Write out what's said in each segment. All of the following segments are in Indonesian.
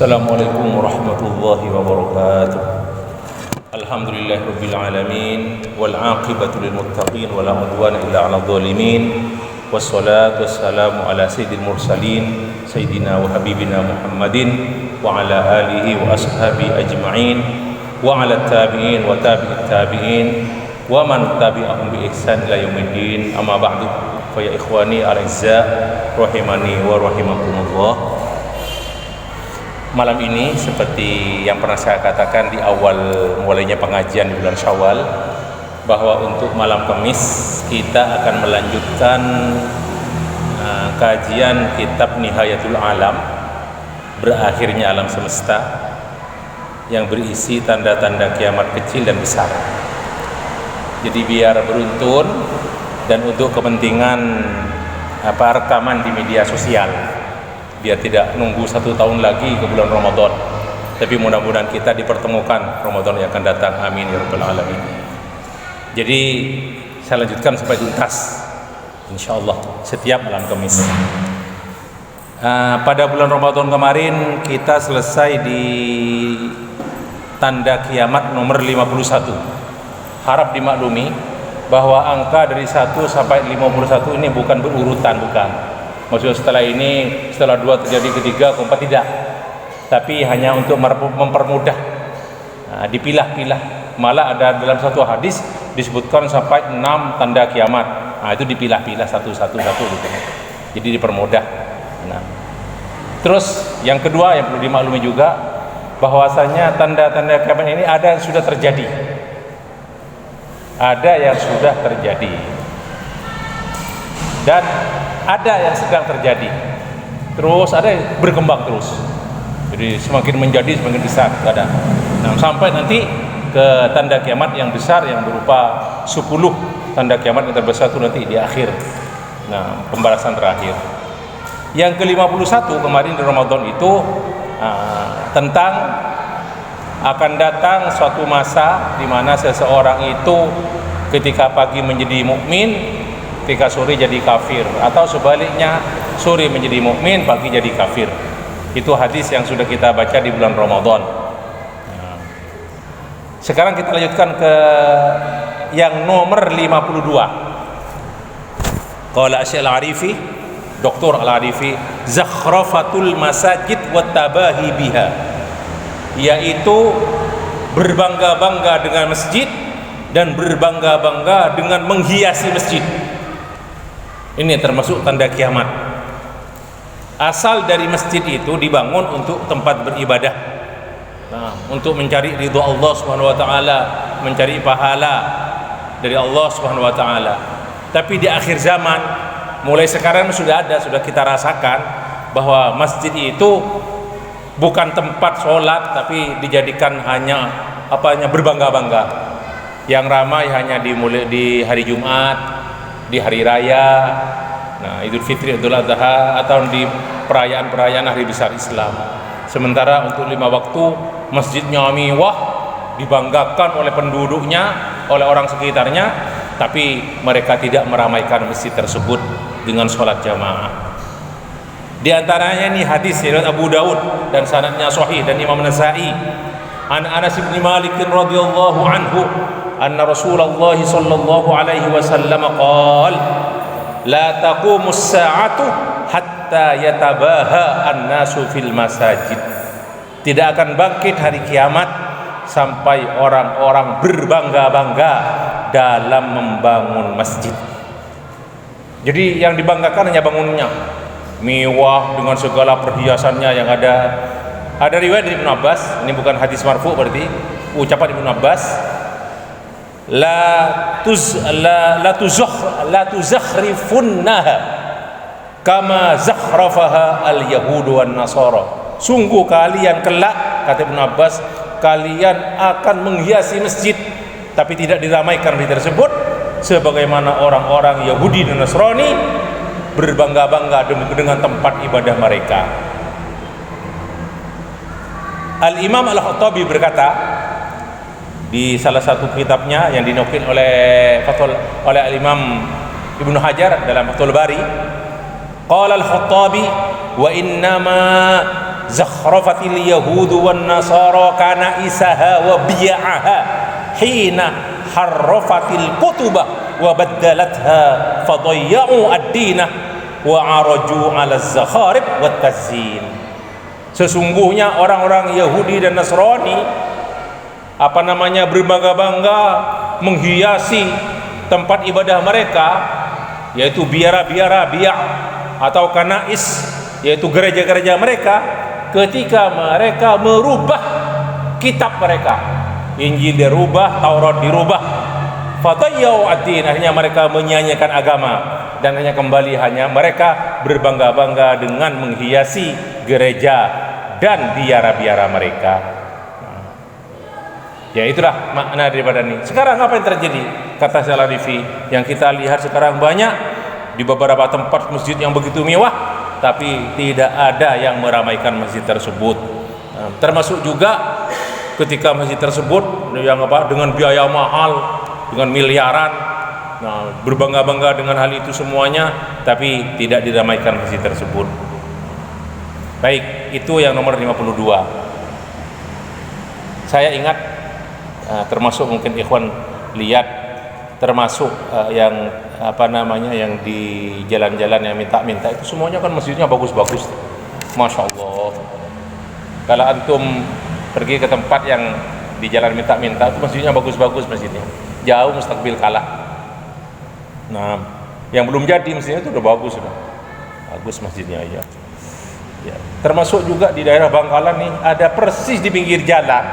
Assalamualaikum warahmatullahi wabarakatuh. Alhamdulillahirabbil alamin wal 'aqibatu lil muttaqin wala 'udwana illa 'alal zalimin. Wassalatu wassalamu ala sayyidil mursalin sayyidina wa habibina Muhammadin wa ala alihi wa ashabi ajma'in wa ala tabi'in wa tabi'it tabi'in wa man tabi'ahum bi ihsan ila yaumiddin. Amma ba'du. Fa ya ikhwani al-'izza rahimani wa rahimakumullah. Malam ini seperti yang pernah saya katakan di awal mulainya pengajian di bulan Syawal, bahwa untuk malam Kamis kita akan melanjutkan kajian kitab Nihayatul Alam, berakhirnya alam semesta, yang berisi tanda-tanda kiamat kecil dan besar. Jadi biar beruntun dan untuk kepentingan rekaman di media sosial, biar tidak nunggu 1 tahun lagi ke bulan Ramadan, tapi mudah-mudahan kita dipertemukan Ramadan yang akan datang, amin ya rabbal alamin. Jadi saya lanjutkan sampai tuntas insyaallah setiap malam Kamis. Pada bulan Ramadan kemarin kita selesai di tanda kiamat nomor 51. Harap dimaklumi bahwa angka dari 1 sampai 51 ini bukan berurutan, bukan. Maksudnya setelah ini, setelah 2 terjadi ketiga, keempat, tidak. Tapi hanya untuk mempermudah, dipilah-pilah. Malah ada dalam satu hadis disebutkan sampai 6 tanda kiamat. Itu dipilah-pilah satu-satu gitu. Jadi dipermudah. Terus yang kedua yang perlu dimaklumi juga, bahwasanya tanda-tanda kiamat ini ada yang sudah terjadi. Ada yang sudah terjadi. Dan ada yang sedang terjadi, terus ada yang berkembang terus. Jadi semakin menjadi semakin besar ada. Sampai nanti ke tanda kiamat yang besar yang berupa 10 tanda kiamat yang terbesar itu nanti di akhir. Pembalasan terakhir. Yang ke-51 kemarin di Ramadan itu tentang akan datang suatu masa di mana seseorang itu ketika pagi menjadi mukmin, ketika sore jadi kafir, atau sebaliknya sore menjadi mukmin, pagi jadi kafir. Itu hadis yang sudah kita baca di bulan Ramadan. Sekarang kita lanjutkan ke yang nomor 52. Qala Syekh Al-Arifi, Dr. Al-Arifi, zakhrafatul masajid wa tabahi biha, yaitu berbangga-bangga dengan masjid dan berbangga-bangga dengan menghiasi masjid. Ini termasuk tanda kiamat. Asal dari masjid itu dibangun untuk tempat beribadah, untuk mencari ridha Allah Subhanahu wa taala, mencari pahala dari Allah Subhanahu wa taala. Tapi di akhir zaman, mulai sekarang sudah kita rasakan bahwa masjid itu bukan tempat sholat, tapi dijadikan hanya berbangga-bangga. Yang ramai hanya di hari Jumat, di hari raya, Idul Fitri, Idul Adha, atau di perayaan-perayaan hari besar Islam. Sementara untuk 5 waktu masjidnya mewah, dibanggakan oleh penduduknya, oleh orang sekitarnya, tapi mereka tidak meramaikan masjid tersebut dengan sholat jamaah. Di antaranya ini hadis riwayat Abu Daud dan sanadnya sahih, dan Imam Nasa'i, an Anas bin Malik radhiyallahu anhu anna Rasulullah sallallahu alaihi wasallam qala la taqumus sa'atu hatta yatabaha an-nasu fil masajid. Tidak akan bangkit hari kiamat sampai orang-orang berbangga-bangga dalam membangun masjid. Jadi yang dibanggakan hanya bangunnya, mewah dengan segala perhiasannya yang ada. Ada riwayat dari Ibnu Abbas, ini bukan hadis marfu, berarti ucapan Ibnu Abbas, la tuzakhrifunnaha kama zakhrafaha al-yahud wan nasara. Sungguh kalian kelak, kata Ibnu Abbas, kalian akan menghiasi masjid, tapi tidak diramaikan di tersebut sebagaimana orang-orang Yahudi dan Nasrani berbangga-bangga dengan tempat ibadah mereka. Al-Imam Al-Khattabi berkata di salah satu kitabnya yang dinukil oleh Al-Imam Ibnu Hajar dalam Fathul Bari, qala Al-Khattabi wa innama zakhrafatil yahudu wan nasara kana isaha wa bi'aha hina harrafatil kutubah wa baddalatha fadayya'u ad-dinah wa araju 'ala az-zakharib wat tazyin. Sesungguhnya orang-orang Yahudi dan Nasrani berbangga-bangga menghiasi tempat ibadah mereka, yaitu biara-biara bi'ah atau kanais, yaitu gereja-gereja mereka, ketika mereka merubah kitab mereka. Injil dirubah, Taurat dirubah. Fadayyau ad-din, akhirnya mereka menyanyiakan agama, dan hanya kembali mereka berbangga-bangga dengan menghiasi gereja dan biara-biara mereka. Ya, itulah makna daripada ini. Sekarang apa yang terjadi? Kata Syalarifi, yang kita lihat sekarang banyak di beberapa tempat masjid yang begitu mewah, tapi tidak ada yang meramaikan masjid tersebut. Termasuk juga ketika masjid tersebut yang dengan biaya mahal, dengan miliaran, berbangga-bangga dengan hal itu semuanya, tapi tidak diramaikan masjid tersebut. Baik, itu yang nomor 52. Saya ingat, termasuk mungkin ikhwan lihat, termasuk yang yang di jalan-jalan yang minta-minta itu semuanya kan masjidnya bagus-bagus, masya Allah. Kalau antum pergi ke tempat yang di jalan minta-minta itu masjidnya bagus-bagus, masjidnya jauh mustaqbil kalah. Nah, yang belum jadi masjidnya itu udah bagus, masjidnya ya. Ya, termasuk juga di daerah Bangkalan nih, ada persis di pinggir jalan,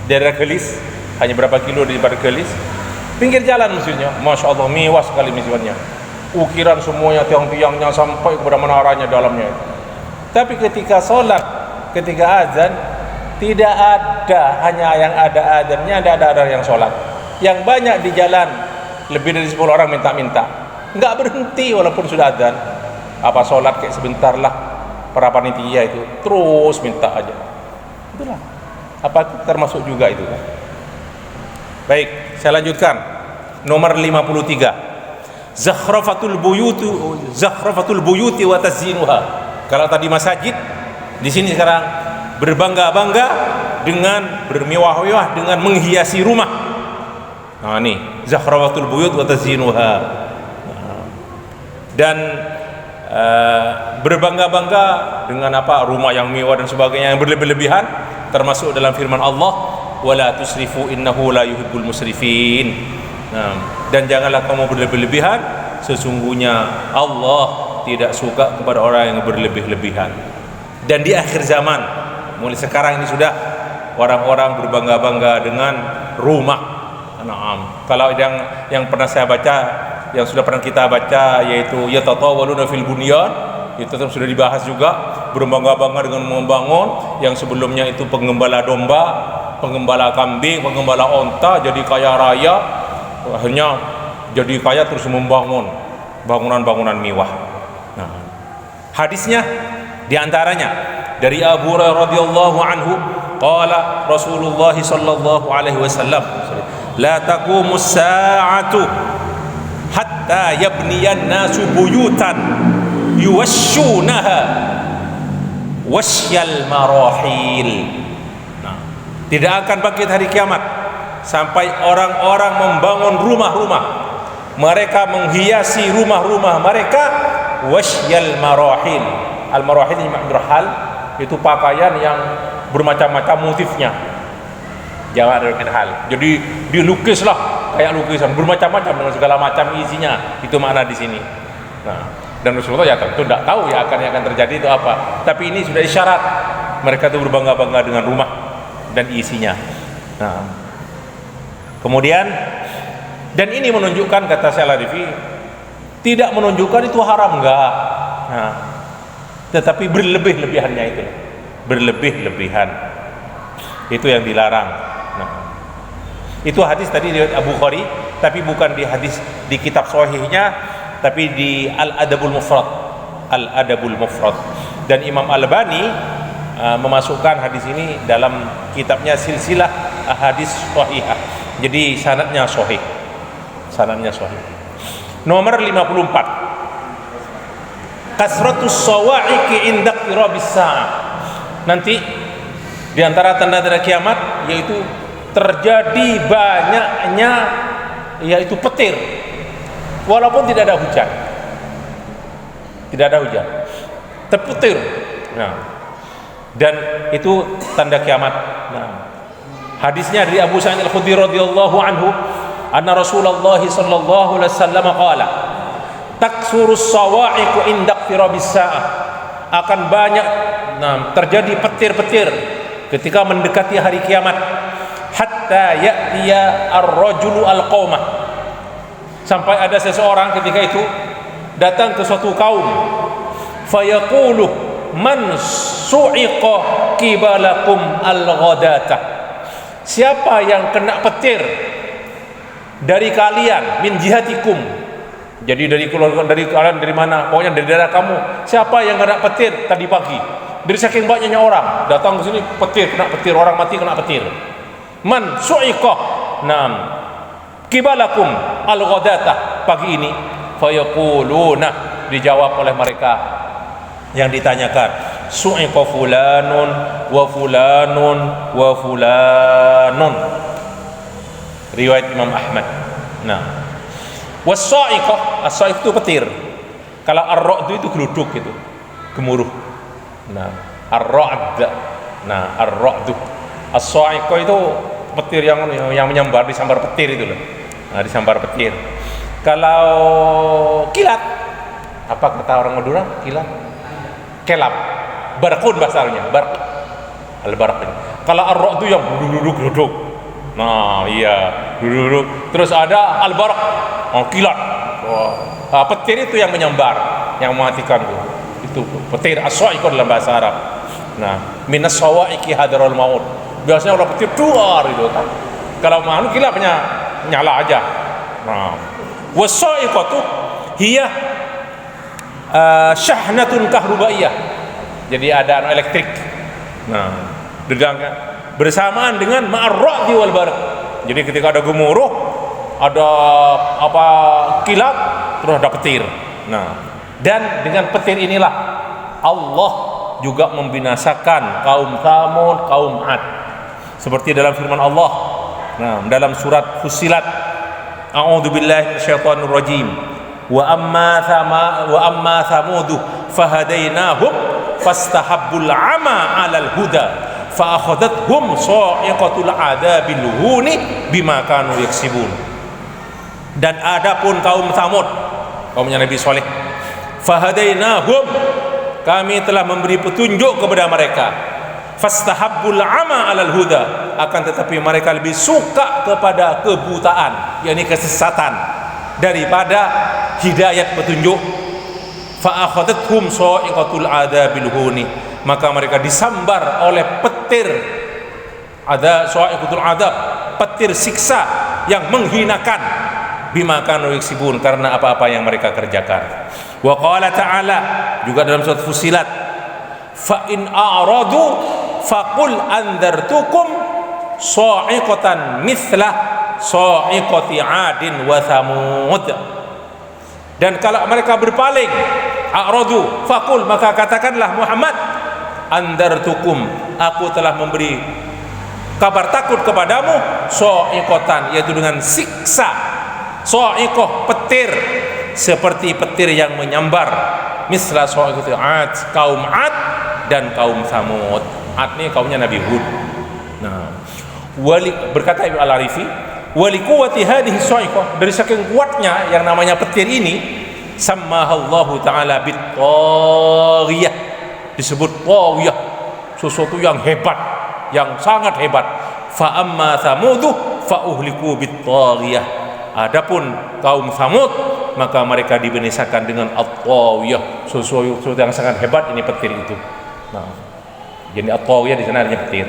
daerah Kelis, hanya berapa kilo dari Kelis, pinggir jalan masjidnya, masya Allah, mewah sekali masjidnya, ukiran semuanya, tiang-tiangnya sampai kepada menaranya dalamnya. Tapi ketika sholat, ketika azan, tidak ada, hanya yang ada azannya, tidak ada yang sholat. Yang banyak di jalan, lebih dari 10 orang minta-minta, nggak berhenti walaupun sudah azan. Apa sholat kayak sebentar lah, para panitia itu terus minta aja. Itulah, apa termasuk juga itu kan? Baik, saya lanjutkan. Nomor 53. Zakhrafatul buyuti wa tazyinuha. Kalau tadi masjid, di sini sekarang berbangga-bangga dengan bermewah-mewah dengan menghiasi rumah. Nah, ini zakhrafatul buyut wa tazyinuha. Dan berbangga-bangga dengan rumah yang mewah dan sebagainya yang berlebih-lebihan, termasuk dalam firman Allah, wala tusrifu innahu la yuhibbul musrifin. Dan janganlah kamu berlebih-lebihan, sesungguhnya Allah tidak suka kepada orang yang berlebih-lebihan. Dan di akhir zaman, mulai sekarang ini sudah orang-orang berbangga-bangga dengan rumah. Kalau yang pernah saya baca, yang sudah pernah kita baca, yaitu yatatawaluna fil bunyan, itu sudah dibahas juga, berbangga-bangga dengan membangun, yang sebelumnya itu penggembala domba, penggembala kambing, penggembala onta, jadi kaya raya, akhirnya jadi kaya terus membangun bangunan-bangunan mewah. Nah, hadisnya diantaranya dari Abu Hurairah radhiyallahu anhu, qala Rasulullah sallallahu alaihi wasallam, la taqumus sa'atu hatta yabniyan nasu buyutan yuwashunaha wasyal marahil. Nah, tidak akan bangkit hari kiamat sampai orang-orang membangun rumah-rumah, mereka menghiasi rumah-rumah mereka, wasyal marahil. Al-marahil ini hal, itu pakaian yang bermacam-macam motifnya, jangan ada hal, jadi dilukislah kayak lukisan bermacam-macam dengan segala macam isinya, itu makna di sini. Nah, dan Rasulullah ya tentu tidak tahu yang akan terjadi itu apa, tapi ini sudah isyarat mereka itu berbangga-bangga dengan rumah dan isinya. Nah, kemudian, dan ini menunjukkan, kata Syalarifi, tidak menunjukkan itu haram, enggak. Nah, tetapi berlebih-lebihannya itu, berlebih-lebihan itu yang dilarang. Itu hadis tadi riwayat Abu Bukhari, tapi bukan di hadis di kitab sahihnya, tapi di Al-Adabul Mufrad. Al-Adabul Mufrad. Dan Imam Al-Albani memasukkan hadis ini dalam kitabnya Silsilah Ahadits Shahihah. Jadi sanadnya sahih. Sanadnya sahih. Nomor 54. Kasratus sawa'iqi inda qirabis sa'ah. nanti di antara tanda-tanda kiamat yaitu terjadi banyaknya yaitu petir walaupun tidak ada hujan. Tidak ada hujan. Terpetir. Nah, dan itu tanda kiamat. Nah, hadisnya dari Abu Sa'id Al-Khudri radhiyallahu anhu, anna Rasulullah sallallahu alaihi wasallam qala, taksurus sawa'iqu inda iqtirabis sa'ah. Akan banyak terjadi petir-petir ketika mendekati hari kiamat. Hatta ya'tiya ar-rajulu al-qaumah. Sampai ada seseorang ketika itu datang ke suatu kaum, fayaqulu man su'iqa qibalakum al-ghadata. Siapa yang kena petir dari kalian, min jihatikum, jadi dari keluarga, dari kalian, dari mana, pokoknya dari daerah kamu, siapa yang kena petir tadi pagi? Dari saking banyaknya orang datang ke sini, petir, kena petir, orang mati kena petir. Man su'iqa nam qibalakum al-ghadata, pagi ini. Fayaquluna, dijawab oleh mereka yang ditanyakan, su'iqa fulanun wa fulanun wa fulanun, riwayat Imam Ahmad. Nah, was-sa'iqah, as-sa'iq itu petir. Kalau ar-ra'd itu geluduk gitu, gemuruh. Nah, ar-ra'd. Nah, ar-ra'd. As-sa'iqah itu petir yang menyambar, disambar petir itu loh. Nah, disambar petir. Kalau kilat, apa kata orang Madura? Kilat, kelap, barqun bahasanya, barq, al-barq. Kalau ar-ra'd itu yang duduk. Nah, iya, duduk. Terus ada al-barq, kilat. Petir itu yang menyambar, yang mematikan itu petir. As-sa'iq dalam bahasa Arab. Nah, minas sawa'iqi hadarul maut. Biasanya orang petir keluar itu kan. Kalau mau kilapnya nyala aja. Nah, was-sa'iqatu hiya syahnatun kahrubaiyah. Jadi ada elektrik. Nah, bersamaan dengan ma'ar-ra'di wal barq. Jadi ketika ada gemuruh, ada apa kilat, terus ada petir. Nah, dan dengan petir inilah Allah juga membinasakan kaum Tsamud, kaum 'Ad. Seperti dalam firman Allah, nah, dalam surat Fussilat, a'udzubillahi minasyaitonir rajim. Wa amma Tsamudu fahadainahum fastahabbul 'ama 'alal huda fa akhadathum sa'iqatul 'adabil huni bima kanu yaksibun. Dan adapun kaum Tsamud, kaumnya Nabi Saleh, fahadainahum, kami telah memberi petunjuk kepada mereka, fastahabbul 'ama 'alal huda, akan tetapi mereka lebih suka kepada kebutaan, yakni kesesatan, daripada hidayat petunjuk. Fa akhadathum sa'iqatul 'adabil huni, maka mereka disambar oleh petir, ada sa'iqatul 'adab, petir siksa yang menghinakan, bima kanu yaksibun, karena apa-apa yang mereka kerjakan. Wa qala ta'ala, juga dalam surat Fussilat, fa in a'radu faqul andartukum sa'iqatan mithla sa'iqati 'adin wa thamud. Dan kalau mereka berpaling, a'radu faqul, maka katakanlah Muhammad, andartukum, aku telah memberi kabar takut kepadamu, sa'iqatan, yaitu dengan siksa, sa'iqah, petir, seperti petir yang menyambar, misla sa'iqati 'ad, kaum 'Ad dan kaum Tsamud. 'Ad ini kaumnya Nabi Hud. Nah, berkata Ibnu Al-Arifi, wali quwwati hadhihi sa'iqah, dari saking kuatnya yang namanya petir ini, sammahallahu ta'ala bit-taghiyah, disebut taghiyah, sesuatu yang hebat, yang sangat hebat. Fa amma Tsamudu fa uhliku bit-taghiyah, adapun kaum Tsamud, maka mereka dibinasakan dengan at-taghiyah, sesuatu yang sangat hebat, ini petir itu. Nah, jadi at-taghiyah di sana artinya petir.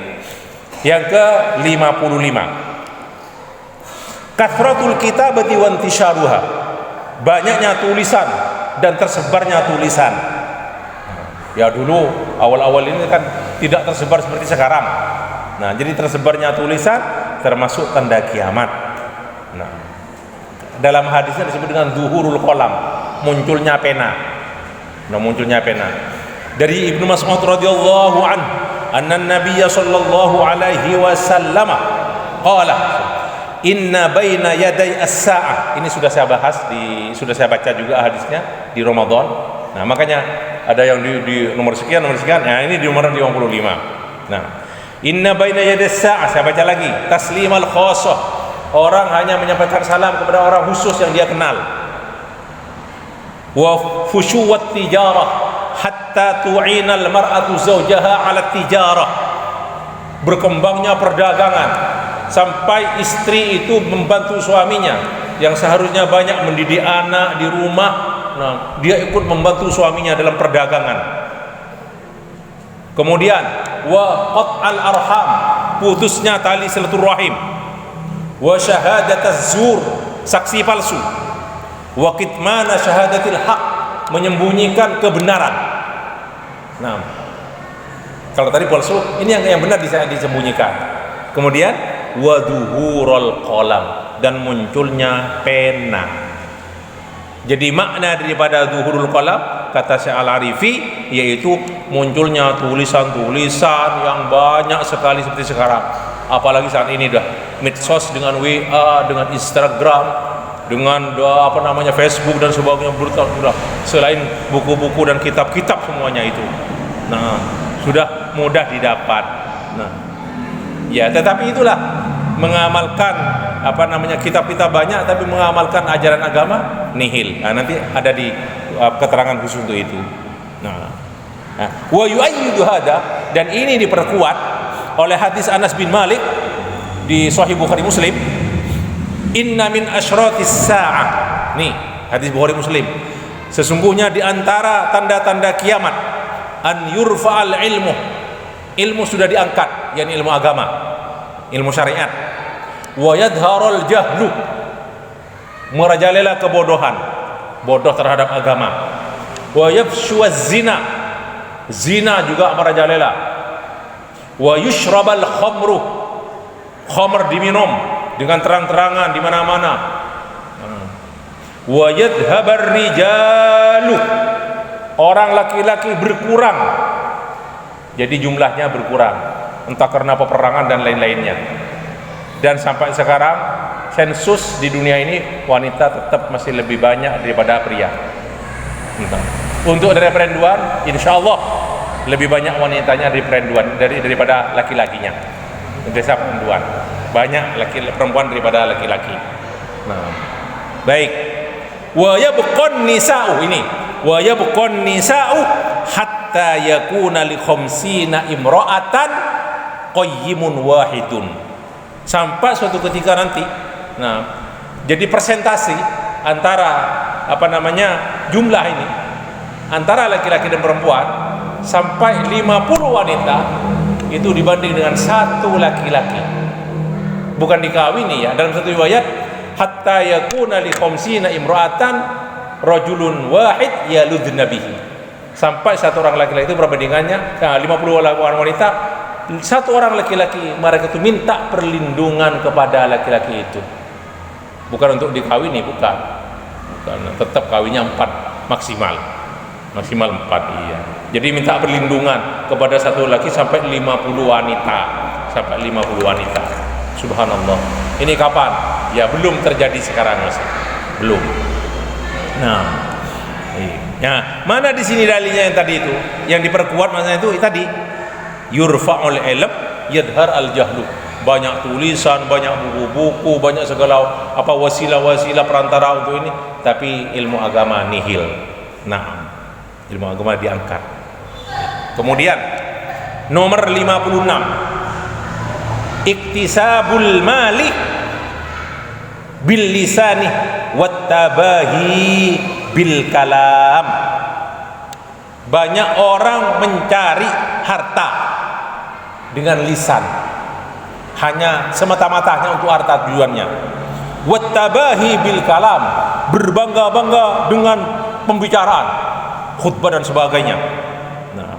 Yang ke-55, kathratul kitabati wa intisharuha, banyaknya tulisan dan tersebarnya tulisan. Ya dulu awal-awal ini kan tidak tersebar seperti sekarang. Nah, jadi tersebarnya tulisan termasuk tanda kiamat. Nah, dalam hadisnya disebut dengan zuhurul qalam, munculnya pena. Nah, munculnya pena. Dari Ibnu Mas'ud radhiyallahu anhu, anna Nabiyya sallallahu alaihi wasallam qala inna baina yaday as-sa'ah. Ini sudah saya bahas sudah saya baca juga hadisnya di Ramadan. Nah, makanya ada yang di nomor sekian. Nah, ini di nomor 55. Nah, inna baina yaday as-sa'ah, saya baca lagi. Taslimal khassah, orang hanya menyampaikan salam kepada orang khusus yang dia kenal. Wa fushuwat tijarah hatta tu'inal mar'atu zawjaha 'ala tijarah. Berkembangnya perdagangan sampai istri itu membantu suaminya yang seharusnya banyak mendidik anak di rumah. Nah, dia ikut membantu suaminya dalam perdagangan. Kemudian wa qat'al arham, putusnya tali silaturahim. Wa syahadataz zur, saksi palsu. Wa kitmana syahadatil haq, menyembunyikan kebenaran. Nah, kalau tadi palsu, ini yang benar disembunyikan. Kemudian waduhurul qalam, dan munculnya pena. Jadi makna daripada duhurul qalam kata Syekh Al-Arifi yaitu munculnya tulisan-tulisan yang banyak sekali seperti sekarang. Apalagi saat ini dah medsos dengan WA, dengan Instagram, dengan Facebook dan sebagainya, berita-berita. Selain buku-buku dan kitab-kitab semuanya itu. Nah, sudah mudah didapat. Nah, ya, tetapi itulah mengamalkan kitab-kitab banyak tapi mengamalkan ajaran agama nihil. Nah, nanti ada di keterangan khusus untuk itu. Nah, wa yu'ayyidu hada, dan ini diperkuat oleh hadis Anas bin Malik di Sahih Bukhari Muslim. Inna min asyratis sa'ah. Nih, hadis Bukhari Muslim. Sesungguhnya di antara tanda-tanda kiamat an yurfa'al ilmu sudah diangkat, yakni ilmu agama, ilmu syariat. Wa yadharul jahlu, merajalela kebodohan, bodoh terhadap agama. Wa yafshuwaz zina, zina juga merajalela. Wa yushrabal khamru, khamr diminum dengan terang-terangan di mana-mana. Wa yadhhabar rijalu, orang laki-laki berkurang. Jadi jumlahnya berkurang, entah karena peperangan dan lain-lainnya. Dan sampai sekarang sensus di dunia ini wanita tetap masih lebih banyak daripada pria. Untuk dari perenduan, insya Allah lebih banyak wanitanya daripada laki-lakinya. Desa perenduan banyak perempuan daripada laki-laki. Nah, baik. Wa yabqan nisa'u, ini wa yabqan nisa'u hatta yakuna li khamsina imra'atan qayyimun wahidun, sampai suatu ketika nanti. Nah, jadi presentasi antara jumlah ini antara laki-laki dan perempuan sampai 50 wanita itu dibanding dengan satu laki-laki, bukan dikawini ya. Dalam satu riwayat hatta yakuna li khamsina imra'atan rajulun wahid yaludna bihi, sampai satu orang laki-laki itu perbandingannya 50 orang wanita, satu orang laki-laki mereka itu minta perlindungan kepada laki-laki itu, bukan untuk dikawini, bukan tetap kawinnya 4 maksimal 4, iya. Jadi minta perlindungan kepada satu laki sampai 50 wanita, subhanallah. Ini kapan? Ya belum terjadi sekarang, Mas, belum. Nah, mana di sini dalilnya yang tadi itu, yang diperkuat maksudnya itu tadi yurfa'ul ilm yadhar al jahlu, banyak tulisan, banyak buku-buku, banyak segala wasilah-wasilah perantara untuk ini, tapi ilmu agama nihil. Nah, ilmu agama diangkat. Kemudian nomor 56, iktisabul mali bil lisani wat tabahi bil kalam. Banyak orang mencari harta dengan lisan, hanya semata-mata untuk harta tujuannya. Wat tabahi bil kalam, berbangga-bangga dengan pembicaraan, khutbah dan sebagainya. Nah,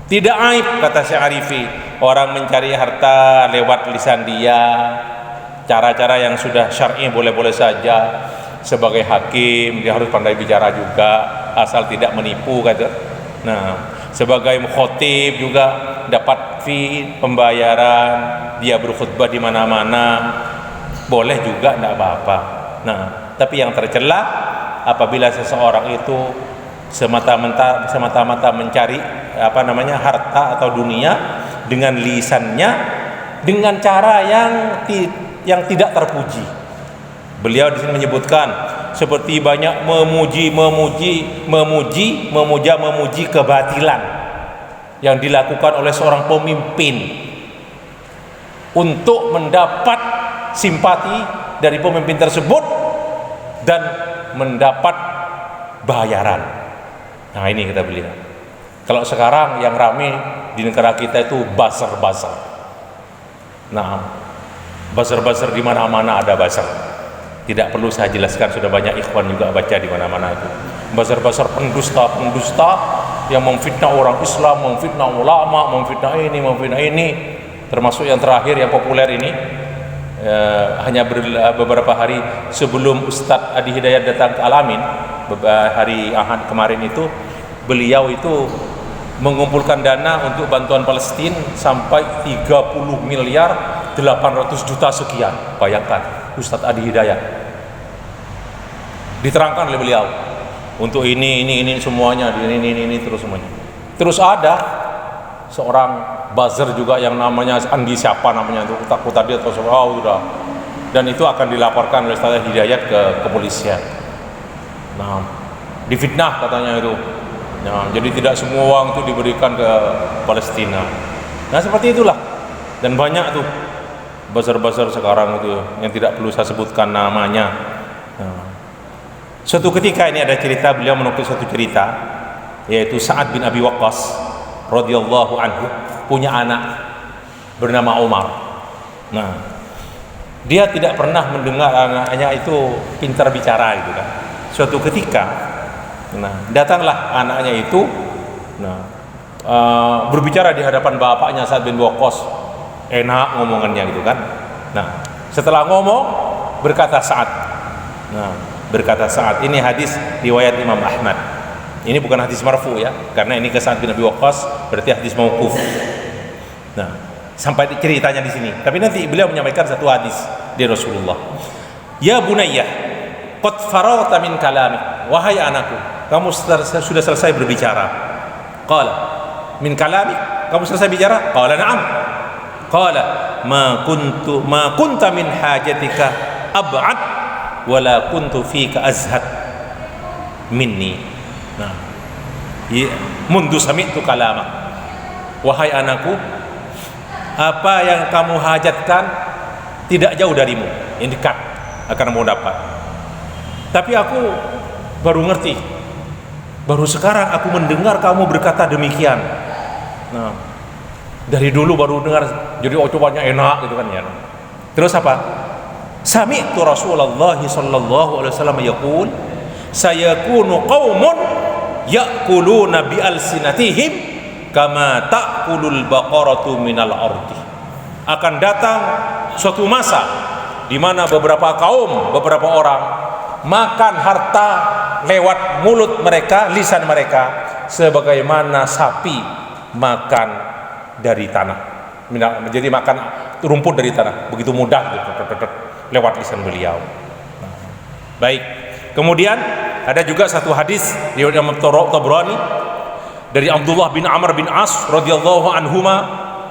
tidak aib kata Syekh Arifi orang mencari harta lewat lisan dia. Cara-cara yang sudah syar'i boleh-boleh saja. Sebagai hakim dia harus pandai bicara juga, asal tidak menipu kata. Nah, sebagai khotib juga dapat fee, pembayaran, dia berkhutbah di mana-mana, boleh juga, tidak apa-apa. Nah, tapi yang tercela apabila seseorang itu semata-mata mencari harta atau dunia dengan lisannya dengan cara yang tidak terpuji. Beliau di sini menyebutkan seperti banyak memuji kebatilan yang dilakukan oleh seorang pemimpin untuk mendapat simpati dari pemimpin tersebut dan mendapat bayaran. Nah, ini kata beliau. Kalau sekarang yang ramai di negara kita itu buzzer. Nah, buzzer di mana-mana ada buzzer. Tidak perlu saya jelaskan, sudah banyak ikhwan juga baca di mana-mana itu. Buzzer pendusta yang memfitnah orang Islam, memfitnah ulama, memfitnah ini. Termasuk yang terakhir yang populer ini, hanya beberapa hari sebelum Ustadz Adi Hidayat datang ke Al-Amin, hari Ahad kemarin itu, beliau itu mengumpulkan dana untuk bantuan Palestina sampai 30 miliar 800 juta sekian. Bayangkan, Ustadz Adi Hidayat diterangkan oleh beliau untuk ini semuanya, ini terus semuanya. Terus ada seorang buzzer juga yang namanya Andi siapa namanya itu, takut tadi atau udah, dan itu akan dilaporkan oleh Ustadz Hidayat ke kepolisian. Nah, difitnah katanya itu. Nah, jadi tidak semua uang itu diberikan ke Palestina. Nah, seperti itulah. Dan banyak tuh buzzer sekarang itu yang tidak perlu saya sebutkan namanya. Nah, suatu ketika ini ada cerita, beliau menukil suatu cerita, yaitu Sa'ad bin Abi Waqqas radhiyallahu anhu punya anak bernama Umar. Nah, dia tidak pernah mendengar anaknya itu pintar bicara gitu kan. Suatu ketika, datanglah anaknya itu, berbicara di hadapan bapaknya Sa'ad bin Waqqas. Enak ngomongannya gitu kan. Nah, setelah ngomong berkata Sa'ad, ini hadis riwayat Imam Ahmad. Ini bukan hadis marfu ya, karena ini ke Sa'ad bin Abi Waqqas, berarti hadis mauquf. Nah, sampai ceritanya di sini. Tapi nanti beliau menyampaikan satu hadis dari Rasulullah. Ya bunayya, qad faragta min kalami. Wahai anakku, kamu sudah selesai berbicara. Qala, min kalami? Kamu selesai bicara? Qala na'am. Qala ma kunta min hajatika ab'ad wala kuntu fika azhad minni. Nah, mundu sami'tu kalama. Wahai anakku, apa yang kamu hajatkan tidak jauh darimu, yang dekat akan kamu dapat. Tapi aku baru ngerti, baru sekarang aku mendengar kamu berkata demikian. Nah, dari dulu baru dengar, jadi ucapannya enak gitu kan ya. Terus apa? Sami'tu Rasulullah sallallahu alaihi wasallam yaqul, sayakunu qaumun ya'kuluna bi alsinatihim kama ta'kulul baqaratu minal ardi. Akan datang suatu masa di mana beberapa kaum, beberapa orang makan harta lewat mulut mereka, lisan mereka, sebagaimana sapi makan dari tanah, menjadi makan rumput dari tanah, begitu mudah lewat lisan beliau. Baik, kemudian ada juga satu hadis riwayat Imam Tabrani dari Abdullah bin Amr bin As radhiyallahu anhuma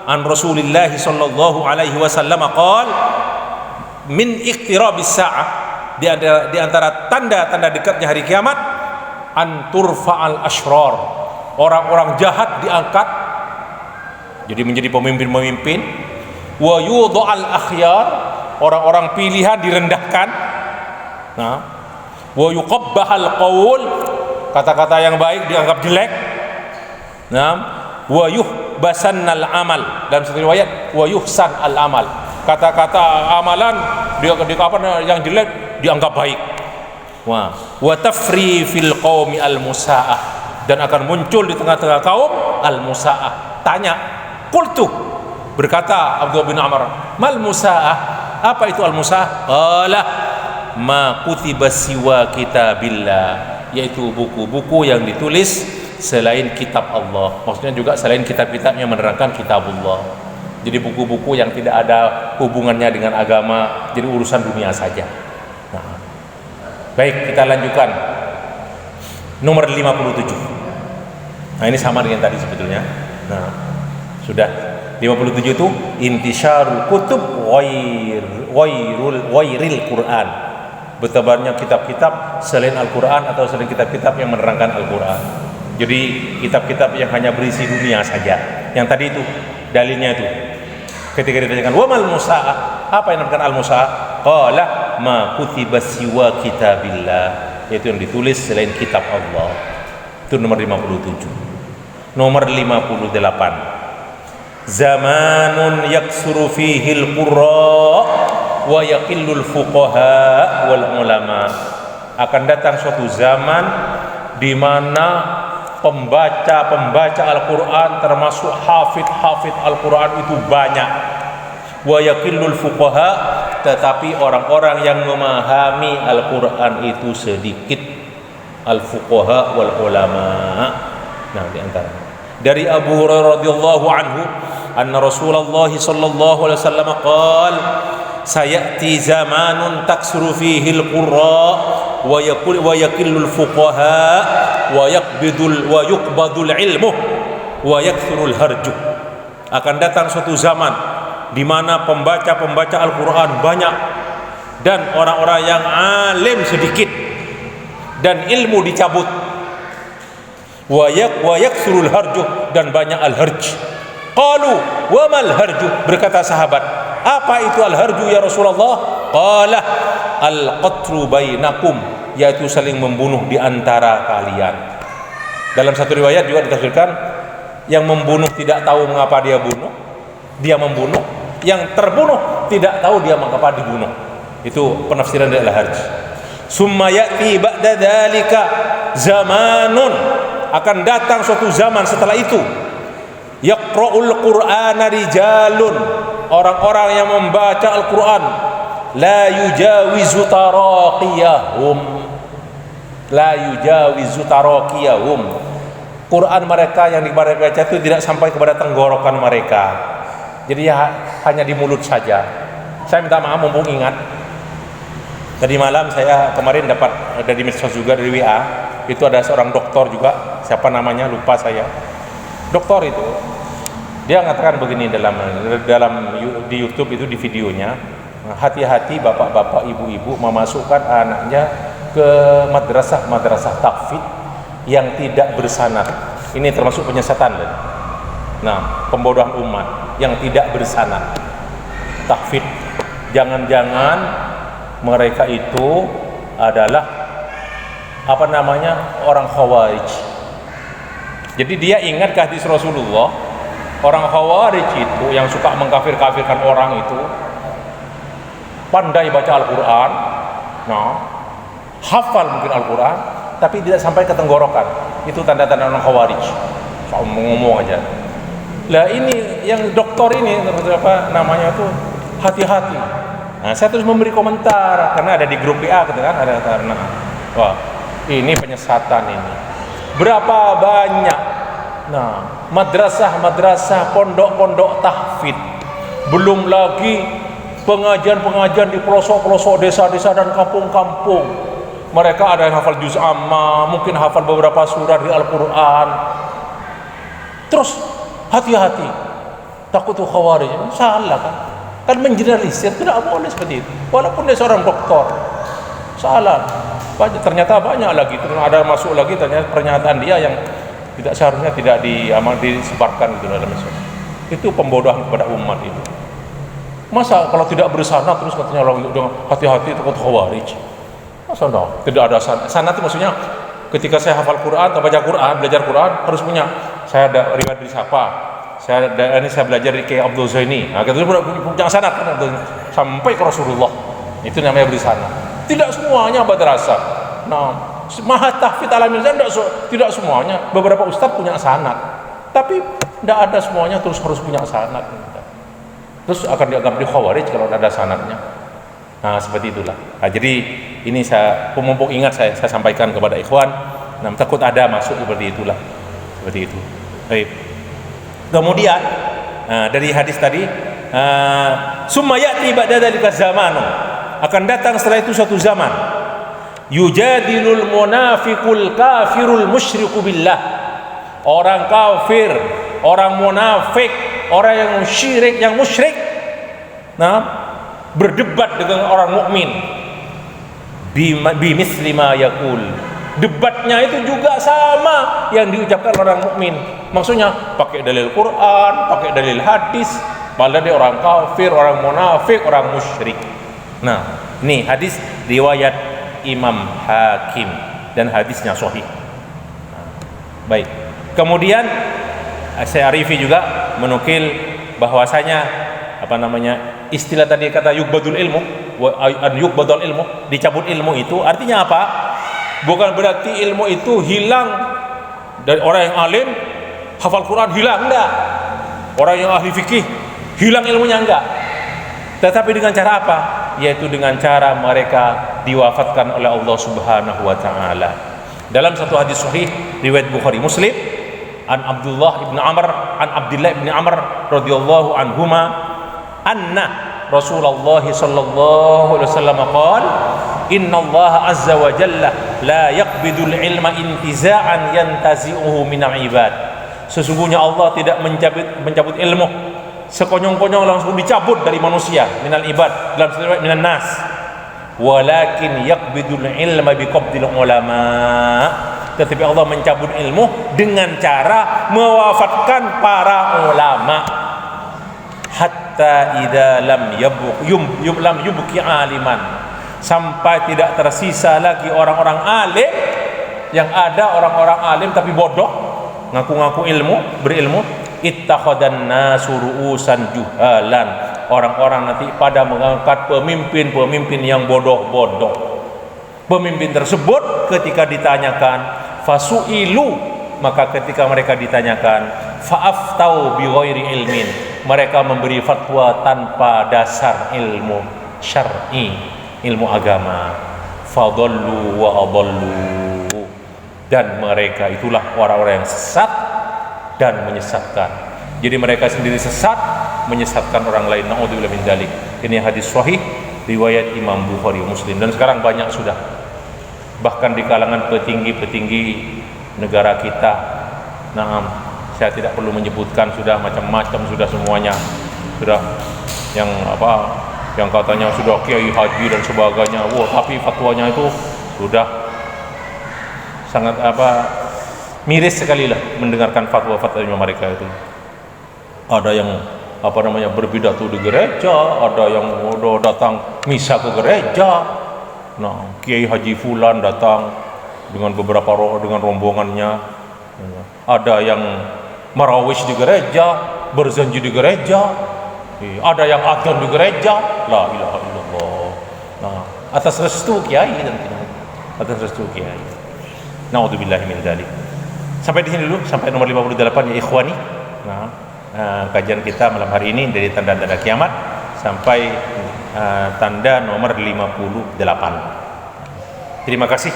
an Rasulillah sallallahu alaihi wasallam qala min iqtirabis saah, di antara tanda-tanda dekatnya hari kiamat, an turfa'al ashrar, orang-orang jahat diangkat jadi menjadi pemimpin-pemimpin, wa yudha'al akhyar, orang-orang pilihan direndahkan, nah, wa yuqabbahal qaul, kata-kata yang baik dianggap jelek, nah, wa yuhbasannal amal, dalam satu riwayat wa yuhsan al amal, kata-kata amalan yang jelek dianggap baik. Wa tafri fil qaumi al musaah, dan akan muncul di tengah-tengah kaum al musaah. Tanya, qultu, berkata Abdullah bin Amr, mal musaah, apa itu al musaah? Qala ma kutiba siwa kitabillah, yaitu buku-buku yang ditulis selain kitab Allah. Maksudnya juga selain kitab-kitab yang menerangkan kitabullah. Jadi buku-buku yang tidak ada hubungannya dengan agama, jadi urusan dunia saja. Nah, baik, kita lanjutkan. Nomor 57. Nah, ini sama dengan tadi sebetulnya. Nah, sudah 57 itu intisyarul kutub wairil Quran. Bertebarnya kitab-kitab selain Al-Quran atau selain kitab-kitab yang menerangkan Al-Quran. Jadi kitab-kitab yang hanya berisi dunia saja. Yang tadi itu dalilnya itu. Ketika ditanyakan wamal musa'ah, apa yang dinamakan al-musa'ah? Qala ma kutiba siwa kitabillah, yaitu yang ditulis selain kitab Allah. Itu nomor 57. Nomor 58. Zamanun yaksuru fihi al-qurra wa yaqillul fuqaha wal ulama. Akan datang suatu zaman di mana pembaca Al-Quran termasuk hafid Al-Quran itu banyak. Wa yaqillul fuqaha, tetapi orang-orang yang memahami Al-Quran itu sedikit. Al-fuqaha wal ulama. Nah, di antara dari Abu Hurairah radhiyallahu anhu anna Rasulullah sallallahu alaihi wasallam qala sayati zamanun taksuru fihi al-qurra wa yaqillul fuqaha wa yuqbadul ilmu wa yakthurul harju. Akan datang suatu zaman di mana pembaca Al-Qur'an banyak dan orang-orang yang alim sedikit dan ilmu dicabut. Wa yakthurul harju, dan banyak al-harj. Qalu wa mal harju, berkata sahabat, apa itu al-harju ya Rasulullah? Qala al-qatlu bainakum, yaitu saling membunuh di antara kalian. Dalam satu riwayat juga ditafsirkan yang membunuh tidak tahu mengapa dia membunuh, yang terbunuh tidak tahu dia mengapa dibunuh. Itu penafsiran dari al-harj. Summa ya'ti ba'da dzalika zamanun, akan datang suatu zaman setelah itu, yaqra'ul qur'ana rijalun, orang-orang yang membaca Al-Quran, la yujawizu taraqiyahum, Quran mereka yang dibaca itu tidak sampai kepada tenggorokan mereka, jadi hanya di mulut saja. Saya minta maaf, mumpung ingat tadi malam saya kemarin dapat dari medsos juga, dari WA, itu ada seorang dokter juga, siapa namanya lupa saya. Dokter itu dia mengatakan begini dalam di YouTube itu, di videonya, hati-hati bapak-bapak, ibu-ibu memasukkan anaknya ke madrasah tahfidz yang tidak bersanad. Ini termasuk penyesatan. Nah, pembodohan umat yang tidak bersanad. Tahfidz, jangan-jangan mereka itu adalah orang Khawarij. Jadi dia ingat hadis Rasulullah, orang Khawarij itu yang suka mengkafir-kafirkan orang itu pandai baca Al-Quran, hafal mungkin Al-Quran, tapi tidak sampai ke tenggorokan. Itu tanda-tanda orang Khawarij. So, ngomong aja. Lah ini yang dokter ini itu hati-hati. Nah, saya terus memberi komentar karena ada di grup WA gitu kan, ada karena wah, ini penyesatan ini. Berapa banyak madrasah, pondok-pondok tahfidz, belum lagi pengajian-pengajian di pelosok-pelosok desa-desa dan kampung-kampung. Mereka ada yang hafal juz amma, mungkin hafal beberapa surah di Al-Quran. Terus hati-hati, takut tuh Khawarij. Salah kan mengeneralisir, tidak boleh seperti itu. Walaupun dia seorang dokter, salah. Ternyata banyak lagi, ada masuk lagi ternyata pernyataan dia yang tidak seharusnya tidak disebarkan gitu dalam Islam. Itu pembodohan kepada umat itu. Masa kalau tidak bersanad terus katanya orang hati-hati takut Khawarij. Masa enggak? Tidak ada sanad. Sanad itu maksudnya ketika saya hafal Quran atau baca Quran, belajar Quran harus punya. Saya ada riwayat dari siapa? Saya belajar dari Kiai Abdul Zaini. Nah, kita punya sanad kan sampai ke Rasulullah. Itu namanya beri sanad. Tidak semuanya madrasah. Nah, Mahat Tahfidz Al-Indonesia tidak semuanya. Beberapa ustadz punya sanad, tapi tidak ada semuanya terus harus punya sanad. Terus akan dianggap di Khawarij kalau ada sanadnya. Nah, seperti itulah. Nah, jadi ini saya mumpung ingat saya sampaikan kepada ikhwan. Nah, takut ada masuk seperti itulah. Seperti itu. Baik. Kemudian dari hadis tadi, summa ya'ti ba'da dzalika zamanun, akan datang setelah itu suatu zaman, yujadilul munafiqul kafirul musyriku billah, orang kafir, orang munafik, orang yang musyrik, berdebat dengan orang mukmin bimithli ma yaqul. Debatnya itu juga sama yang diucapkan orang mukmin. Maksudnya pakai dalil Quran, pakai dalil hadis, padahal dia orang kafir, orang munafik, orang musyrik. Nah, ini hadis riwayat Imam Hakim dan hadisnya sahih. Baik. Kemudian Syarifi juga menukil bahwasanya istilah tadi kata yukbadul ilmu an yukbadul ilmu, dicabut ilmu itu artinya apa? Bukan berarti ilmu itu hilang dari orang yang alim, hafal Quran hilang, enggak. Orang yang ahli fikih hilang ilmunya, enggak. Tetapi dengan cara apa? Yaitu dengan cara mereka diwafatkan oleh Allah Subhanahu wa taala. Dalam satu hadis sahih riwayat Bukhari Muslim, an Abdullah bin Amr radhiyallahu anhuma anna Rasulullah sallallahu alaihi wasallam qala inna Allah azza wa jalla la yaqbidul ilma intiza'an yantazi'uhu minal ibad. Sesungguhnya Allah tidak mencabut ilmu sekonyong-konyong langsung dicabut dari manusia, minal ibad, dalam riwayat minan nas, walakin yaqbidul ilma biqabdil ulama. Tetapi Allah mencabut ilmu dengan cara mewafatkan para ulama, hatta idza lam yubqi aliman, sampai tidak tersisa lagi orang-orang alim. Yang ada orang-orang alim tapi bodoh, ngaku-ngaku berilmu. Ittakhadan nasu ru'usan juhalan, orang-orang nanti pada mengangkat pemimpin yang bodoh-bodoh. Pemimpin tersebut ketika ditanyakan fasu'ilu, maka ketika mereka ditanyakan fa'aftau bighairi ilmin, mereka memberi fatwa tanpa dasar ilmu syar'i, ilmu agama. Fadallu wa adallu, dan mereka itulah orang-orang yang sesat dan menyesatkan. Jadi mereka sendiri sesat, menyesatkan orang lain. Na'udzubillah min dzalik. Ini hadis sahih riwayat Imam Bukhari Muslim, dan sekarang banyak sudah, bahkan di kalangan petinggi-petinggi negara kita. Nah, saya tidak perlu menyebutkan, sudah macam-macam, sudah semuanya, sudah yang katanya sudah kiai haji dan sebagainya. Tapi fatwanya itu sudah sangat miris sekali lah mendengarkan fatwa-fatwa mereka itu. Ada yang berpidato di gereja, ada yang datang misa ke gereja. Nah, Kiai Haji Fulan datang dengan dengan rombongannya. Ada yang marawis di gereja, berzanji di gereja. Ada yang adzan di gereja. La ilaha illallah. Nah, atas restu kiai dan atas restu kiai. Na'udzubillahi min dzalik. Sampai di sini dulu, sampai nomor 58 ya ikhwani. Nah, kajian kita malam hari ini dari tanda-tanda kiamat sampai tanda nomor 58. Terima kasih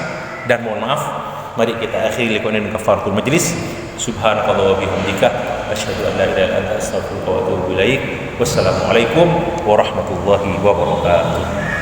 dan mohon maaf. Mari kita akhiri liqa'an kafaratul majlis. Subhanakallah wa bihamdika asyhadu an la ilaha illa anta astaghfiruka wa atubu ilaik. Wassalamualaikum warahmatullahi wabarakatuh.